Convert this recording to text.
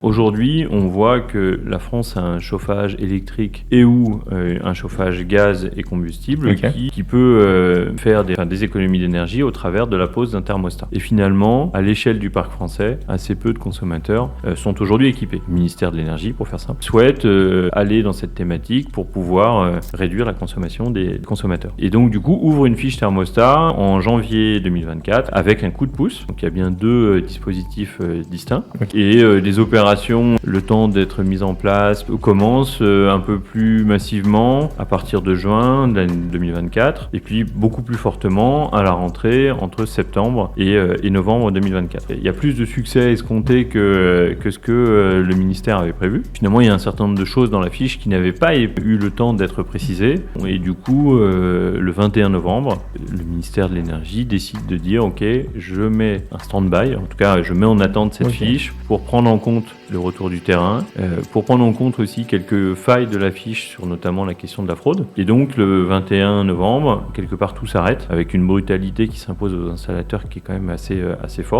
Aujourd'hui, on voit que la France a un chauffage électrique et ou un chauffage gaz et combustible qui peut faire des économies d'énergie au travers de la pose d'un thermostat. Et finalement, à l'échelle du parc français, assez peu de consommateurs sont aujourd'hui équipés. Le ministère de l'Énergie, pour faire simple, souhaite aller dans cette thématique pour pouvoir réduire la consommation des consommateurs. Et donc, du coup, ouvre une fiche thermostat en janvier 2024 avec un coup de pouce. Donc, il y a bien deux dispositifs distincts. Et les opérations, le temps d'être mises en place, commencent un peu plus massivement à partir de juin de l'année 2024 et puis beaucoup plus fortement à la rentrée entre septembre et novembre 2024. Il y a plus de succès escompté que ce que le ministère avait prévu. Finalement, il y a un certain nombre de choses dans la fiche qui n'avaient pas eu le temps d'être précisées et du coup, le 21 novembre, le ministère de l'Énergie décide de dire « Ok, je mets un stand-by, en tout cas je mets en attente cette fiche pour prendre en compte le retour du terrain, pour prendre en compte aussi quelques failles de la fiche sur notamment la question de la fraude. Et donc le 21 novembre, quelque part tout s'arrête avec une brutalité qui s'impose aux installateurs qui est quand même assez forte.